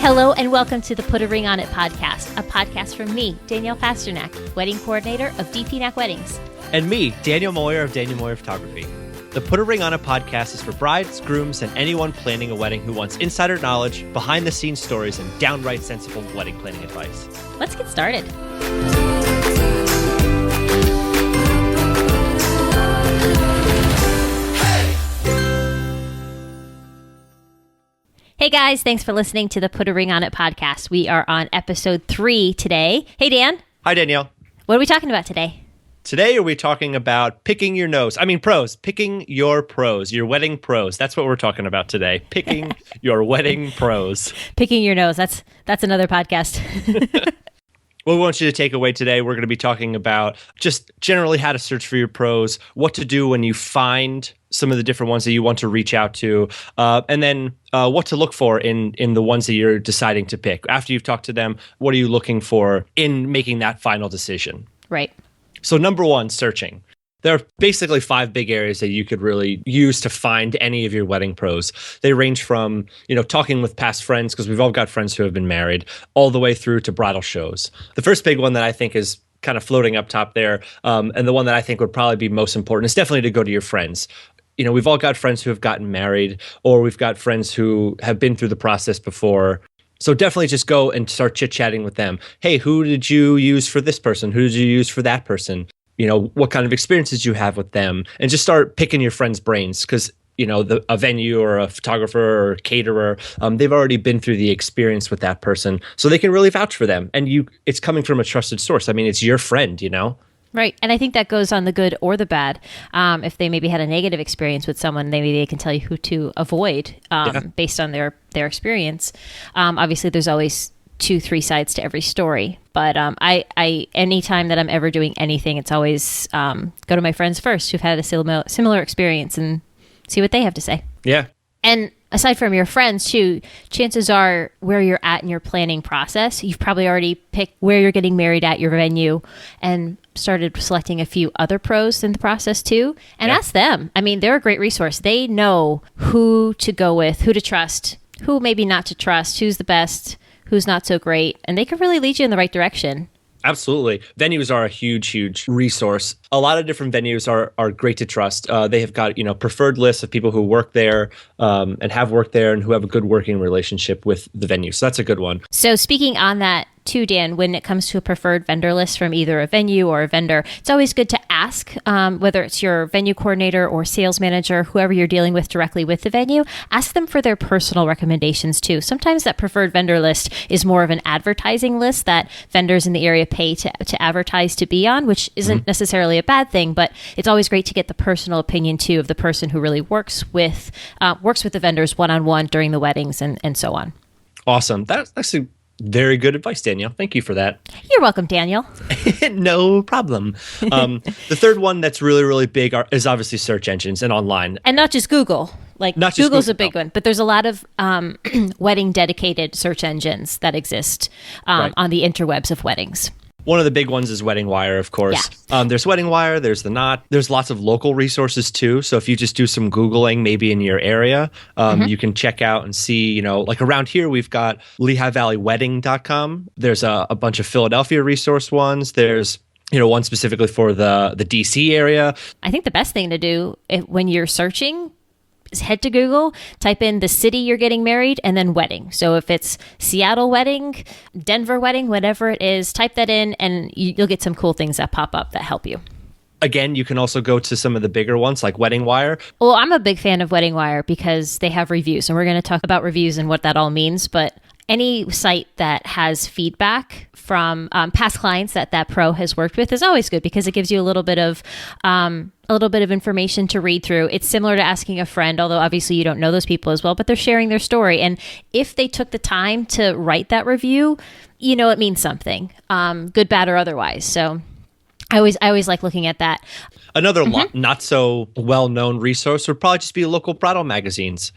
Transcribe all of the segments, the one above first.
Hello and welcome to the Put a Ring on It podcast, a podcast from me, Danielle Pasternak, wedding coordinator of DPNAC Weddings. And me, Daniel Moyer of Daniel Moyer Photography. The Put a Ring on It podcast is for brides, grooms, and anyone planning a wedding who wants insider knowledge, behind-the-scenes stories, and downright sensible wedding planning advice. Let's get started. Hey guys, thanks for listening to the Put a Ring on It podcast. We are on episode 3 today. Hey Dan. Hi Danielle. What are we talking about today? Today, are we talking about picking your pros, picking your pros, your wedding pros. That's what we're talking about today. Picking your wedding pros. Picking your nose. That's another podcast. What we want you to take away today, we're going to be talking about just generally how to search for your pros, what to do when you find some of the different ones that you want to reach out to, and then what to look for in the ones that you're deciding to pick. After you've talked to them, what are you looking for in making that final decision? Right. So number one, searching. There are basically 5 big areas that you could really use to find any of your wedding pros. They range from, talking with past friends, because we've all got friends who have been married, all the way through to bridal shows. The first big one that I think is kind of floating up top there, and the one that I think would probably be most important, is definitely to go to your friends. We've all got friends who have gotten married, or we've got friends who have been through the process before. So definitely just go and start chit-chatting with them. Hey, who did you use for this person? Who did you use for that person? What kind of experiences you have with them? And just start picking your friends' brains, because, a venue or a photographer or a caterer, they've already been through the experience with that person. So they can really vouch for them. And it's coming from a trusted source. I mean, it's your friend, Right. And I think that goes on the good or the bad. If they maybe had a negative experience with someone, maybe they can tell you who to avoid based on their experience. Obviously, there's always 2-3 sides to every story. But I anytime that I'm ever doing anything, it's always go to my friends first who've had a similar experience and see what they have to say. Yeah. And aside from your friends, too, chances are where you're at in your planning process, you've probably already picked where you're getting married at, your venue, and started selecting a few other pros in the process, too. And ask them. I mean, they're a great resource. They know who to go with, who to trust, who maybe not to trust, who's the best, who's not so great. And they can really lead you in the right direction. Absolutely. Venues are a huge, huge resource. A lot of different venues are great to trust. They have got, preferred lists of people who work there and have worked there and who have a good working relationship with the venue. So that's a good one. So speaking on that too, Dan, when it comes to a preferred vendor list from either a venue or a vendor, it's always good to ask whether it's your venue coordinator or sales manager, whoever you're dealing with directly with the venue, ask them for their personal recommendations too. Sometimes that preferred vendor list is more of an advertising list that vendors in the area pay to advertise to be on, which isn't necessarily a bad thing, but it's always great to get the personal opinion too of the person who really works with the vendors one-on-one during the weddings and so on. Awesome. That's actually very good advice, Danielle. Thank you for that. You're welcome, Daniel. No problem. The third one that's really, really big is obviously search engines and online. And not just Google. Google's a big one, but there's a lot of wedding dedicated search engines that exist on the interwebs of weddings. One of the big ones is Wedding Wire, of course. Yeah. There's Wedding Wire, there's The Knot. There's lots of local resources too. So if you just do some Googling, maybe in your area, you can check out and see, like around here, we've got LehighValleyWedding.com. There's a bunch of Philadelphia resource ones. There's one specifically for the DC area. I think the best thing to do when you're searching is head to Google, type in the city you're getting married, and then wedding. So if it's Seattle wedding, Denver wedding, whatever it is, type that in and you'll get some cool things that pop up that help you. Again, you can also go to some of the bigger ones like Wedding Wire. Well, I'm a big fan of Wedding Wire because they have reviews, and we're going to talk about reviews and what that all means. But any site that has feedback from past clients that pro has worked with is always good because it gives you a little bit of information to read through. It's similar to asking a friend, although obviously you don't know those people as well, but they're sharing their story. And if they took the time to write that review, it means something, good, bad, or otherwise. So I always like looking at that. Another not so well-known resource would probably just be local bradal magazines.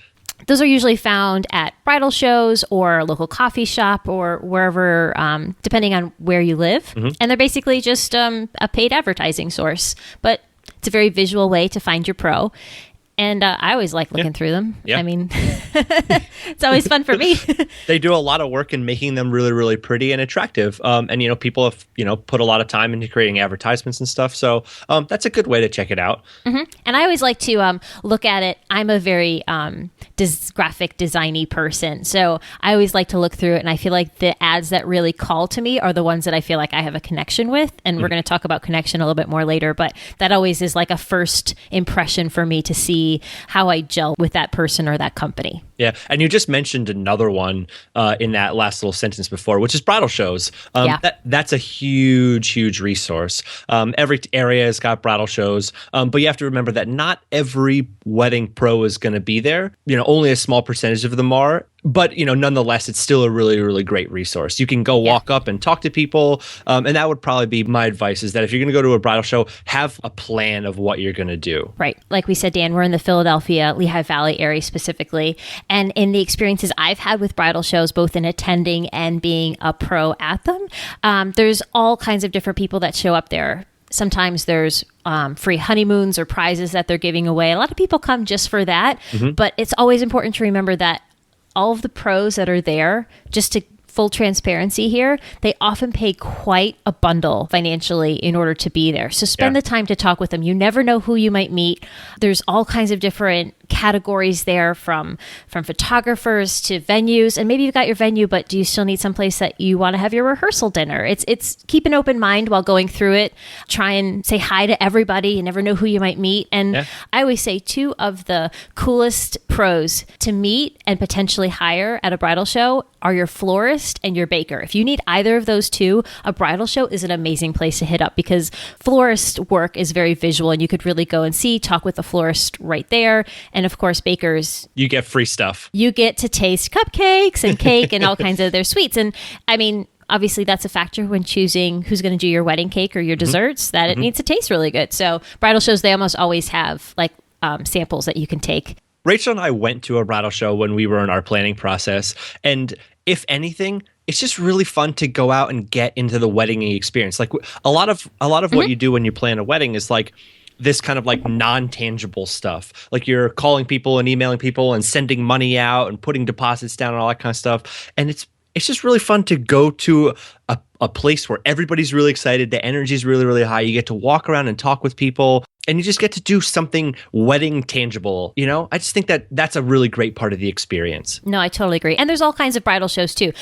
Those are usually found at bridal shows or a local coffee shop or wherever, depending on where you live. And they're basically just a paid advertising source. But it's a very visual way to find your pro. And I always like looking through them. Yeah. I mean, It's always fun for me. They do a lot of work in making them really, really pretty and attractive. And, people have, put a lot of time into creating advertisements and stuff. So that's a good way to check it out. Mm-hmm. And I always like to look at it. I'm a very graphic designy person. So I always like to look through it. And I feel like the ads that really call to me are the ones that I feel like I have a connection with. And we're going to talk about connection a little bit more later. But that always is like a first impression for me to see how I gel with that person or that company. Yeah. And you just mentioned another one in that last little sentence before, which is bridal shows. That's a huge, huge resource. Every area has got bridal shows, but you have to remember that not every wedding pro is going to be there. Only a small percentage of them are. But, nonetheless, it's still a really, really great resource. You can go walk up and talk to people. And that would probably be my advice, is that if you're going to go to a bridal show, have a plan of what you're going to do. Right. Like we said, Dan, we're in the Philadelphia, Lehigh Valley area specifically. And in the experiences I've had with bridal shows, both in attending and being a pro at them, there's all kinds of different people that show up there. Sometimes there's free honeymoons or prizes that they're giving away. A lot of people come just for that. Mm-hmm. But it's always important to remember that all of the pros that are there, just to full transparency here, they often pay quite a bundle financially in order to be there. So spend the time to talk with them. You never know who you might meet. There's all kinds of different categories there, from photographers to venues. And maybe you've got your venue, but do you still need someplace that you want to have your rehearsal dinner? It's keep an open mind while going through it. Try and say hi to everybody. You never know who you might meet. And I always say two of the coolest pros to meet and potentially hire at a bridal show are your florist and your baker. If you need either of those two, a bridal show is an amazing place to hit up, because florist work is very visual and you could really go and talk with the florist right there. And of course, bakers, you get free stuff. You get to taste cupcakes and cake and all kinds of their sweets. And I mean, obviously that's a factor when choosing who's going to do your wedding cake or your desserts, that it needs to taste really good. So bridal shows, they almost always have like samples that you can take. Rachel and I went to a bridal show when we were in our planning process. And if anything, it's just really fun to go out and get into the wedding experience. Like a lot of what you do when you plan a wedding is like this kind of like non-tangible stuff. Like you're calling people and emailing people and sending money out and putting deposits down and all that kind of stuff. And it's just really fun to go to a place where everybody's really excited. The energy is really, really high. You get to walk around and talk with people, and you just get to do something wedding tangible. I just think that that's a really great part of the experience. No, I totally agree. And there's all kinds of bridal shows too.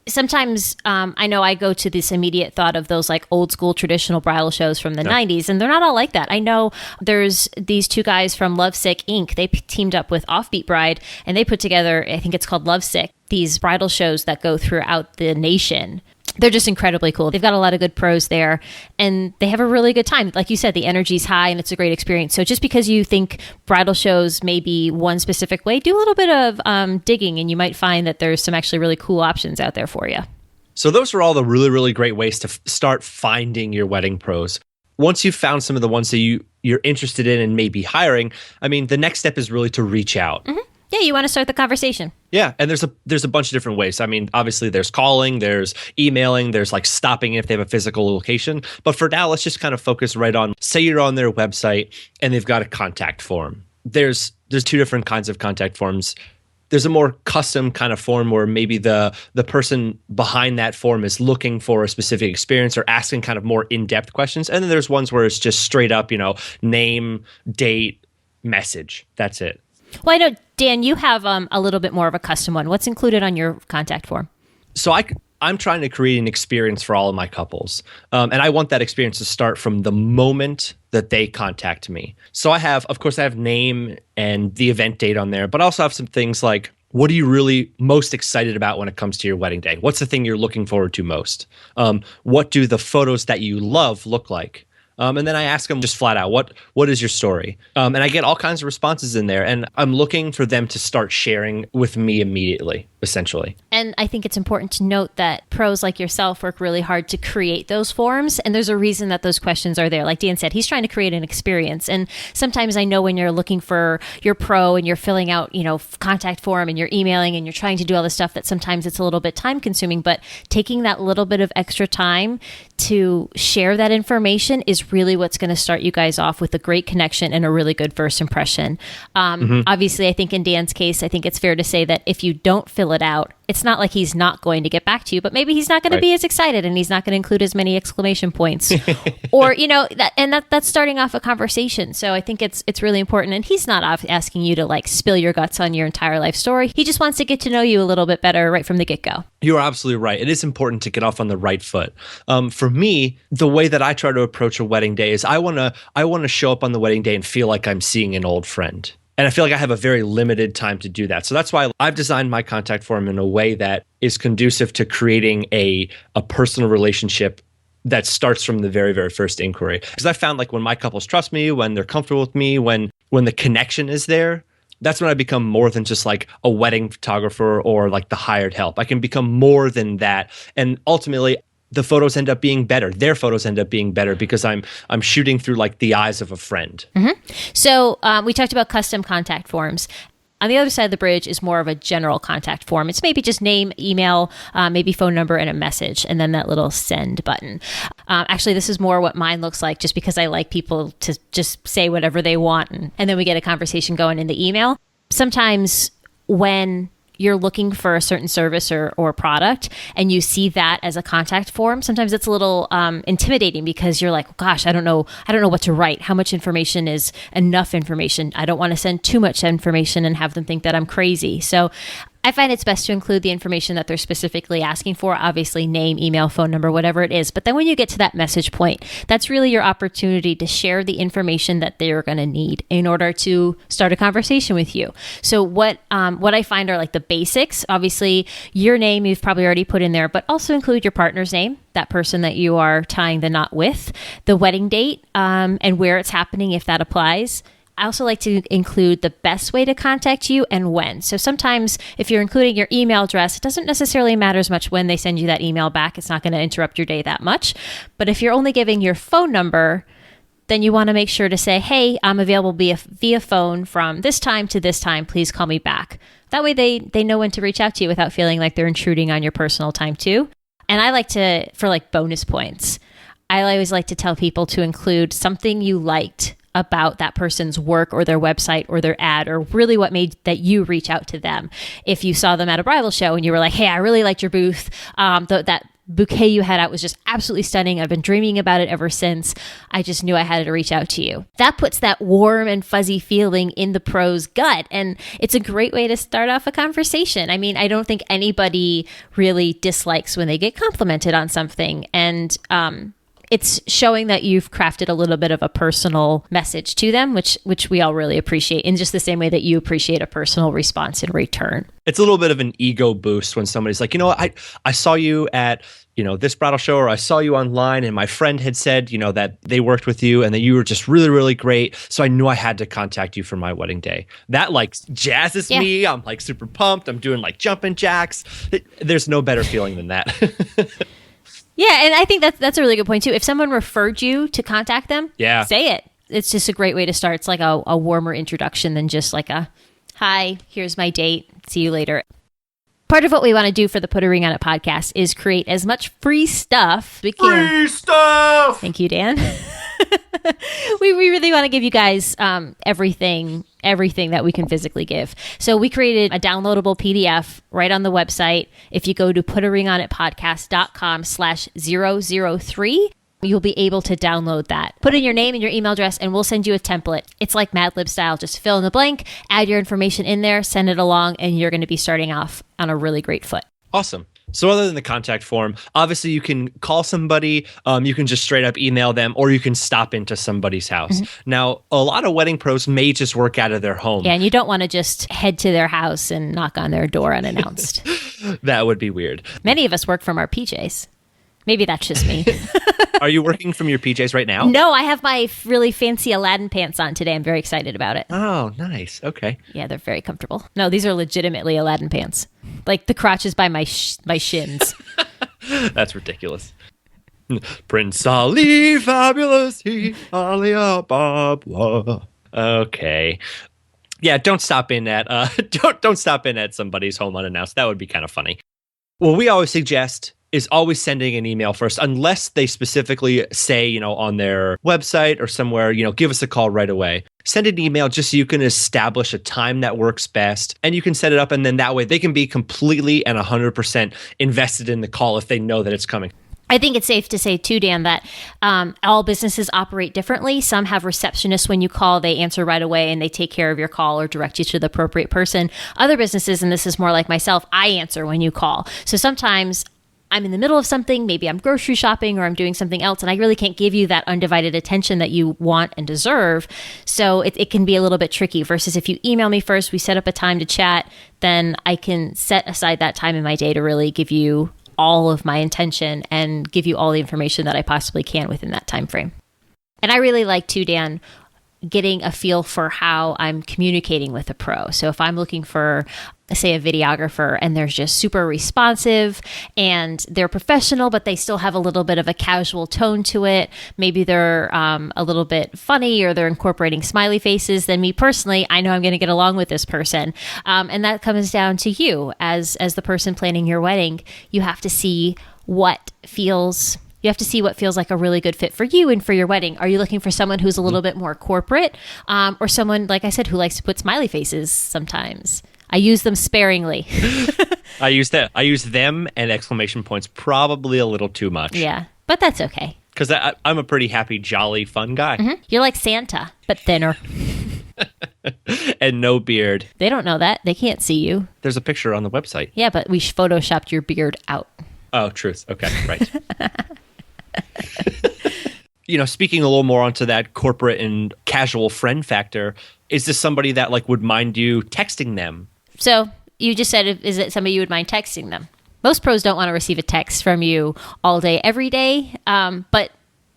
Sometimes I know I go to this immediate thought of those like old school traditional bridal shows from the 90s, and they're not all like that. I know there's these two guys from Lovesick Inc. They teamed up with Offbeat Bride, and they put together, I think it's called Lovesick, these bridal shows that go throughout the nation. They're just incredibly cool. They've got a lot of good pros there, and they have a really good time. Like you said, the energy's high and it's a great experience. So just because you think bridal shows may be one specific way, do a little bit of digging, and you might find that there's some actually really cool options out there for you. So those are all the really, really great ways to start finding your wedding pros. Once you've found some of the ones that you're interested in and maybe hiring, I mean, the next step is really to reach out. Mm-hmm. Yeah, you want to start the conversation. Yeah, and there's a bunch of different ways. I mean, obviously there's calling, there's emailing, there's like stopping if they have a physical location. But for now, let's just kind of focus right on, say you're on their website and they've got a contact form. There's two different kinds of contact forms. There's a more custom kind of form where maybe the person behind that form is looking for a specific experience or asking kind of more in-depth questions. And then there's ones where it's just straight up, name, date, message. That's it. Well, I know, Dan, you have a little bit more of a custom one. What's included on your contact form? So I'm trying to create an experience for all of my couples. And I want that experience to start from the moment that they contact me. So I have name and the event date on there, but I also have some things like, what are you really most excited about when it comes to your wedding day? What's the thing you're looking forward to most? What do the photos that you love look like? And then I ask them just flat out, what is your story? And I get all kinds of responses in there. And I'm looking for them to start sharing with me immediately. essentially. And I think it's important to note that pros like yourself work really hard to create those forms. And there's a reason that those questions are there. Like Dan said, he's trying to create an experience. And sometimes I know when you're looking for your pro and you're filling out, contact form and you're emailing and you're trying to do all this stuff, that sometimes it's a little bit time consuming. But taking that little bit of extra time to share that information is really what's going to start you guys off with a great connection and a really good first impression. Obviously, I think in Dan's case, I think it's fair to say that if you don't fill it out, it's not like he's not going to get back to you, but maybe he's not going to be as excited and he's not going to include as many exclamation points or, that's starting off a conversation. So I think it's really important. And he's not asking you to like spill your guts on your entire life story. He just wants to get to know you a little bit better right from the get-go. You're absolutely right. It is important to get off on the right foot. For me, the way that I try to approach a wedding day is I want to show up on the wedding day and feel like I'm seeing an old friend. And I feel like I have a very limited time to do that. So that's why I've designed my contact form in a way that is conducive to creating a personal relationship that starts from the very, very first inquiry. Because I found like when my couples trust me, when they're comfortable with me, when the connection is there, that's when I become more than just like a wedding photographer or like the hired help. I can become more than that. And ultimately, the photos end up being better. Their photos end up being better because I'm shooting through like the eyes of a friend. So we talked about custom contact forms. On the other side of the bridge is more of a general contact form. It's maybe just name, email, maybe phone number, and a message, and then that little send button. Actually, this is more what mine looks like, just because I like people to just say whatever they want, and then we get a conversation going in the email. Sometimes when you're looking for a certain service or product and you see that as a contact form, sometimes it's a little intimidating because you're like, gosh, I don't know what to write. How much information is enough information? I don't want to send too much information and have them think that I'm crazy. So I find it's best to include the information that they're specifically asking for, obviously name, email, phone number, whatever it is. But then when you get to that message point, that's really your opportunity to share the information that they're going to need in order to start a conversation with you. So what I find are like the basics. Obviously, your name you've probably already put in there, but also include your partner's name, that person that you are tying the knot with, the wedding date, and where it's happening if that applies. I also like to include the best way to contact you and when. So sometimes if you're including your email address, it doesn't necessarily matter as much when they send you that email back. It's not going to interrupt your day that much. But if you're only giving your phone number, then you want to make sure to say, hey, I'm available via phone from this time to this time. Please call me back. That way they know when to reach out to you without feeling like they're intruding on your personal time too. And I like to, for like bonus points, I always like to tell people to include something you liked about that person's work or their website or their ad, or really what made that you reach out to them. If you saw them at a bridal show and you were like, hey, I really liked your booth. That bouquet you had out was just absolutely stunning. I've been dreaming about it ever since. I just knew I had to reach out to you. That puts that warm and fuzzy feeling in the pro's gut. And it's a great way to start off a conversation. I mean, I don't think anybody really dislikes when they get complimented on something. And, it's showing that you've crafted a little bit of a personal message to them, which we all really appreciate, in just the same way that you appreciate a personal response in return. It's a little bit of an ego boost when somebody's like, I saw you at, this bridal show, or I saw you online and my friend had said, that they worked with you and that you were just really, really great. So I knew I had to contact you for my wedding day. That like jazzes me. I'm like super pumped. I'm doing like jumping jacks. There's no better feeling than that. Yeah, and I think that's a really good point too. If someone referred you to contact them, say it. It's just a great way to start. It's like a warmer introduction than just like a, hi, here's my date, see you later. Part of what we want to do for the Put a Ring on It podcast is create as much free stuff we can. Free stuff! Thank you, Dan. We really want to give you guys everything that we can physically give. So we created a downloadable PDF right on the website. If you go to putaringonitpodcast.com/003, you'll be able to download that. Put in your name and your email address and we'll send you a template. It's like Mad Lib style. Just fill in the blank, add your information in there, send it along, and you're going to be starting off on a really great foot. Awesome. So other than the contact form, obviously you can call somebody, you can just straight up email them, or you can stop into somebody's house. Mm-hmm. Now, a lot of wedding pros may just work out of their home. Yeah, and you don't want to just head to their house and knock on their door unannounced. That would be weird. Many of us work from our PJs. Maybe that's just me. Are you working from your PJs right now? No, I have my really fancy Aladdin pants on today. I'm very excited about it. Oh, nice. Okay. Yeah, they're very comfortable. No, these are legitimately Aladdin pants. Like the crotch is by my shins. That's ridiculous. Prince Ali, fabulous he, Ali Ababa. Okay. Yeah, don't stop in at don't stop in at somebody's home unannounced. That would be kind of funny. What we always suggest is always sending an email first, unless they specifically say, on their website or somewhere, give us a call right away. Send an email just so you can establish a time that works best, and you can set it up, and then that way they can be completely and 100% invested in the call if they know that it's coming. I think it's safe to say too, Dan, that all businesses operate differently. Some have receptionists when you call, they answer right away and they take care of your call or direct you to the appropriate person. Other businesses, and this is more like myself, I answer when you call. So sometimes I'm in the middle of something, maybe I'm grocery shopping or I'm doing something else, and I really can't give you that undivided attention that you want and deserve. So it can be a little bit tricky versus if you email me first, we set up a time to chat, then I can set aside that time in my day to really give you all of my intention and give you all the information that I possibly can within that time frame. And I really like too, Dan, getting a feel for how I'm communicating with a pro. So if I'm looking for, say, a videographer and they're just super responsive and they're professional, but they still have a little bit of a casual tone to it, maybe they're a little bit funny or they're incorporating smiley faces, then me personally, I know I'm going to get along with this person. And that comes down to you as the person planning your wedding. You have to see what feels like a really good fit for you and for your wedding. Are you looking for someone who's a little bit more corporate or someone, like I said, who likes to put smiley faces sometimes? I use them sparingly. I use them and exclamation points probably a little too much. Yeah, but that's okay. Because I'm a pretty happy, jolly, fun guy. Mm-hmm. You're like Santa, but thinner. And no beard. They don't know that. They can't see you. There's a picture on the website. Yeah, but we photoshopped your beard out. Oh, truth. Okay, right. Speaking a little more onto that corporate and casual friend factor, is this somebody that would mind you texting them? So you just said, is it somebody you would mind texting them? Most pros don't want to receive a text from you all day, every day. But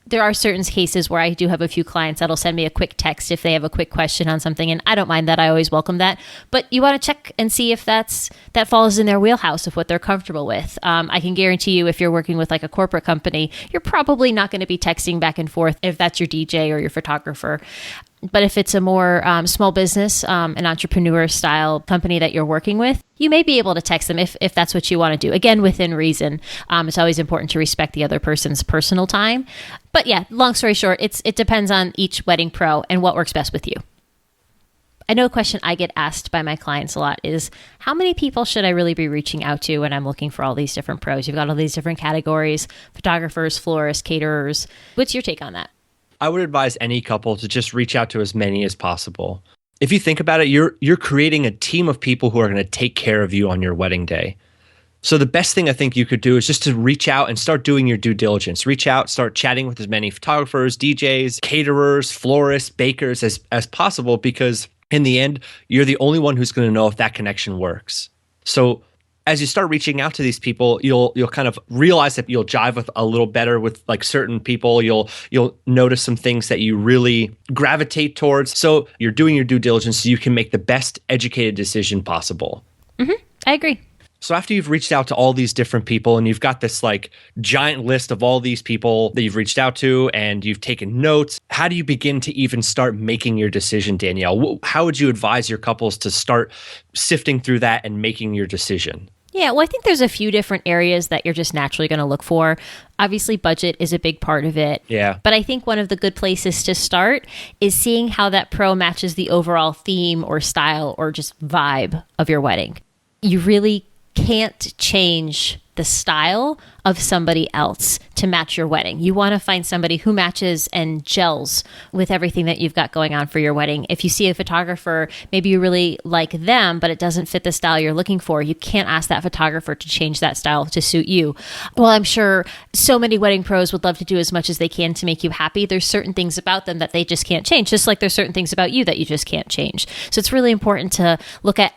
there are certain cases where I do have a few clients that'll send me a quick text if they have a quick question on something. And I don't mind that. I always welcome that. But you want to check and see if that falls in their wheelhouse of what they're comfortable with. I can guarantee you if you're working with a corporate company, you're probably not going to be texting back and forth if that's your DJ or your photographer. But if it's a more small business, an entrepreneur style company that you're working with, you may be able to text them if that's what you want to do. Again, within reason. It's always important to respect the other person's personal time. But yeah, long story short, it depends on each wedding pro and what works best with you. I know a question I get asked by my clients a lot is, how many people should I really be reaching out to when I'm looking for all these different pros? You've got all these different categories, photographers, florists, caterers. What's your take on that? I would advise any couple to just reach out to as many as possible. If you think about it, you're creating a team of people who are going to take care of you on your wedding day. So the best thing I think you could do is just to reach out and start doing your due diligence. Reach out, start chatting with as many photographers, DJs, caterers, florists, bakers as possible, because in the end, you're the only one who's going to know if that connection works. So as you start reaching out to these people, you'll kind of realize that you'll jive with a little better with certain people. You'll notice some things that you really gravitate towards. So you're doing your due diligence so you can make the best educated decision possible. Mm-hmm. I agree. So after you've reached out to all these different people and you've got this giant list of all these people that you've reached out to and you've taken notes, how do you begin to even start making your decision, Danielle? How would you advise your couples to start sifting through that and making your decision? Yeah, well, I think there's a few different areas that you're just naturally going to look for. Obviously, budget is a big part of it. Yeah. But I think one of the good places to start is seeing how that pro matches the overall theme or style or just vibe of your wedding. You really can't change the style of somebody else to match your wedding. You want to find somebody who matches and gels with everything that you've got going on for your wedding. If you see a photographer, maybe you really like them, but it doesn't fit the style you're looking for, you can't ask that photographer to change that style to suit you. Well, I'm sure so many wedding pros would love to do as much as they can to make you happy. There's certain things about them that they just can't change, just like there's certain things about you that you just can't change. So it's really important to look at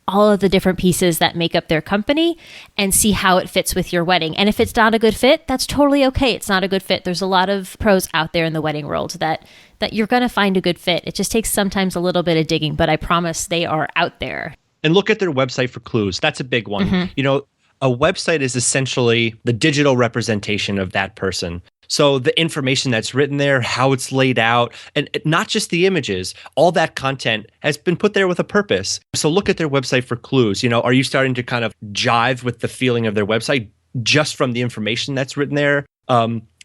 all of the different pieces that make up their company and see how it fits with your wedding. And if it's not a good fit, that's totally okay. It's not a good fit. There's a lot of pros out there in the wedding world that you're going to find a good fit. It just takes sometimes a little bit of digging, but I promise they are out there. And look at their website for clues. That's a big one. A website is essentially the digital representation of that person. So the information that's written there, how it's laid out, and not just the images, all that content has been put there with a purpose. So look at their website for clues. Are you starting to kind of jive with the feeling of their website just from the information that's written there?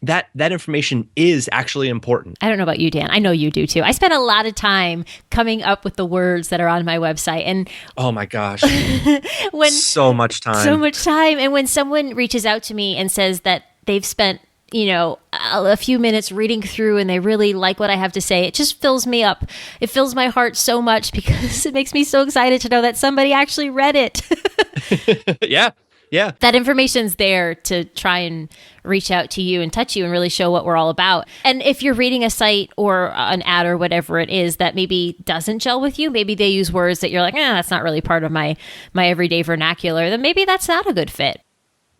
That information is actually important. I don't know about you, Dan. I know you do too. I spend a lot of time coming up with the words that are on my website. And oh my gosh, so much time. And when someone reaches out to me and says that they've spent a few minutes reading through and they really like what I have to say, it just fills me up. It fills my heart so much because it makes me so excited to know that somebody actually read it. Yeah. That information's there to try and reach out to you and touch you and really show what we're all about. And if you're reading a site or an ad or whatever it is that maybe doesn't gel with you, maybe they use words that you're like, that's not really part of my everyday vernacular, then maybe that's not a good fit.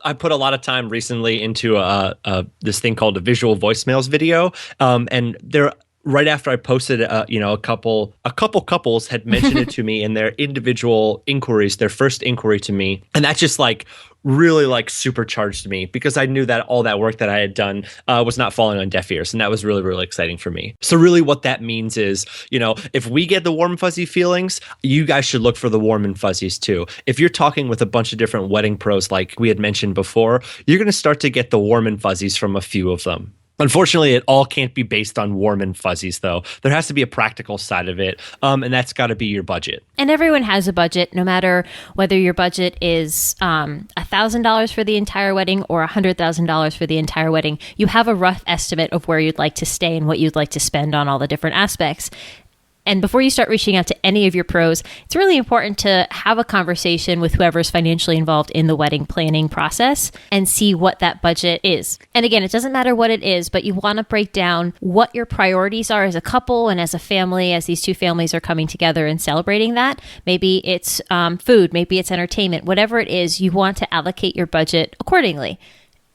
I put a lot of time recently into this thing called a visual voicemails video, and there. Right after I posted, a couple couples had mentioned it to me in their individual inquiries, their first inquiry to me, and that just really supercharged me because I knew that all that work that I had done was not falling on deaf ears, and that was really, really exciting for me. So really, what that means is, if we get the warm fuzzy feelings, you guys should look for the warm and fuzzies too. If you're talking with a bunch of different wedding pros, like we had mentioned before, you're going to start to get the warm and fuzzies from a few of them. Unfortunately, it all can't be based on warm and fuzzies, though. There has to be a practical side of it, and that's got to be your budget. And everyone has a budget, no matter whether your budget is $1,000 for the entire wedding or $100,000 for the entire wedding. You have a rough estimate of where you'd like to stay and what you'd like to spend on all the different aspects. And before you start reaching out to any of your pros, it's really important to have a conversation with whoever's financially involved in the wedding planning process and see what that budget is. And again, it doesn't matter what it is, but you want to break down what your priorities are as a couple and as a family, as these two families are coming together and celebrating that. Maybe it's food, maybe it's entertainment, whatever it is, you want to allocate your budget accordingly.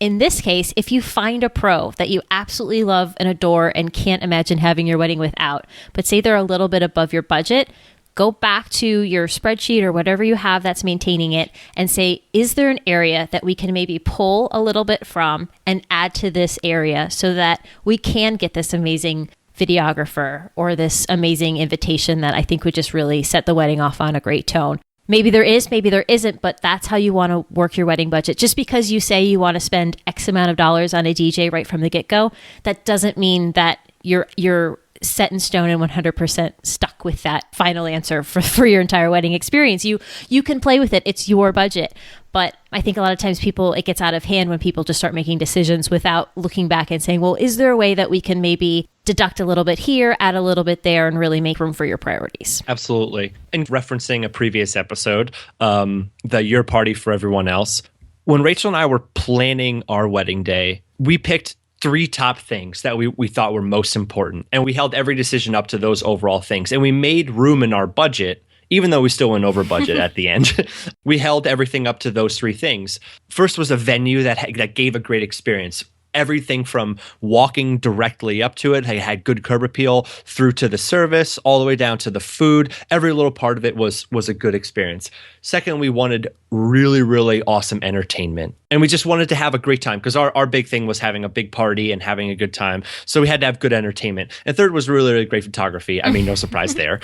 In this case, if you find a pro that you absolutely love and adore and can't imagine having your wedding without, but say they're a little bit above your budget, go back to your spreadsheet or whatever you have that's maintaining it and say, is there an area that we can maybe pull a little bit from and add to this area so that we can get this amazing videographer or this amazing invitation that I think would just really set the wedding off on a great tone. Maybe there is, maybe there isn't, but that's how you want to work your wedding budget. Just because you say you want to spend X amount of dollars on a DJ right from the get-go, that doesn't mean that you're set in stone and 100% stuck with that final answer for your entire wedding experience. You can play with it. It's your budget. But I think a lot of times it gets out of hand when people just start making decisions without looking back and saying, well, is there a way that we can maybe deduct a little bit here, add a little bit there, and really make room for your priorities? Absolutely. And referencing a previous episode, the Your Party for Everyone Else, when Rachel and I were planning our wedding day, we picked 3 top things that we thought were most important. And we held every decision up to those overall things. And we made room in our budget, even though we still went over budget at the end. We held everything up to those 3 things. First was a venue that gave a great experience. Everything from walking directly up to it, it had good curb appeal, through to the service, all the way down to the food. Every little part of it was a good experience. Second, we wanted really, really awesome entertainment. And we just wanted to have a great time because our big thing was having a big party and having a good time. So we had to have good entertainment. And third was really, really great photography. I mean, no surprise there.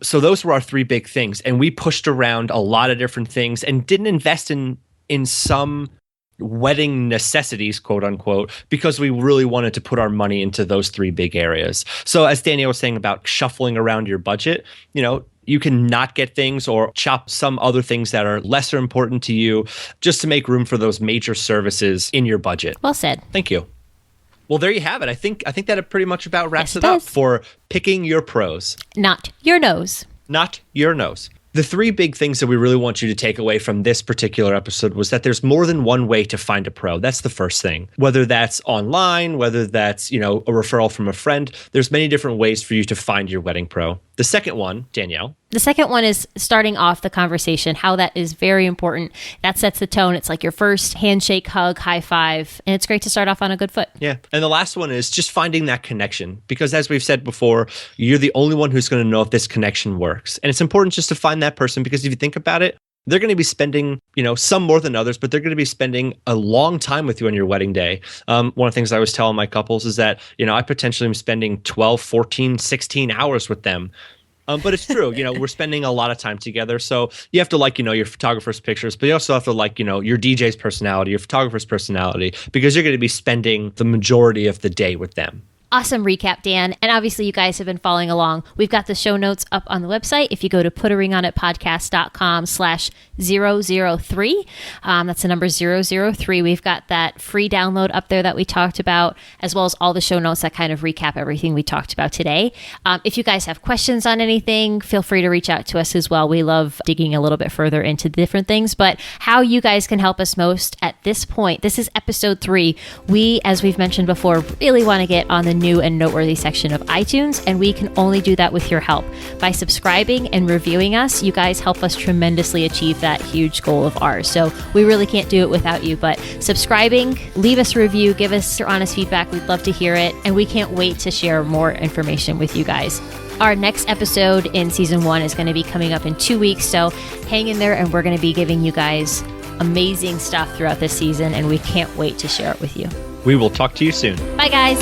So those were our 3 big things. And we pushed around a lot of different things and didn't invest in some wedding necessities, quote unquote, because we really wanted to put our money into those 3 big areas. So as Danielle was saying about shuffling around your budget, you can not get things or chop some other things that are lesser important to you just to make room for those major services in your budget. Well said. Thank you. Well, there you have it. I think that it pretty much about wraps it up for picking your pros. Not your nose. Not your nose. The 3 big things that we really want you to take away from this particular episode was that there's more than one way to find a pro. That's the first thing. Whether that's online, whether that's, a referral from a friend, there's many different ways for you to find your wedding pro. The second one, Danielle. The second one is starting off the conversation, how that is very important. That sets the tone. It's like your first handshake, hug, high five, and it's great to start off on a good foot. Yeah. And the last one is just finding that connection, because as we've said before, you're the only one who's going to know if this connection works. And it's important just to find that person, because if you think about it, they're going to be spending, some more than others, but they're going to be spending a long time with you on your wedding day. One of the things I always tell my couples is that, I potentially am spending 12, 14, 16 hours with them. But it's true, we're spending a lot of time together. So you have to like, your photographer's pictures, but you also have to like, your DJ's personality, your photographer's personality, because you're going to be spending the majority of the day with them. Awesome recap, Dan. And obviously you guys have been following along. We've got the show notes up on the website. If you go to putaringonitpodcast.com/003, that's the number 003. We've got that free download up there that we talked about, as well as all the show notes that kind of recap everything we talked about today. If you guys have questions on anything, feel free to reach out to us as well. We love digging a little bit further into different things, but how you guys can help us most at this point, this is episode 3. We, as we've mentioned before, really want to get on the new and noteworthy section of iTunes, and we can only do that with your help. By subscribing and reviewing us, you guys help us tremendously achieve that huge goal of ours. So we really can't do it without you, but subscribing, leave us a review, give us your honest feedback. We'd love to hear it, and we can't wait to share more information with you guys. Our next episode in season 1 is going to be coming up in 2 weeks, so hang in there, and we're going to be giving you guys amazing stuff throughout this season, and we can't wait to share it with you. We will talk to you soon. Bye, guys.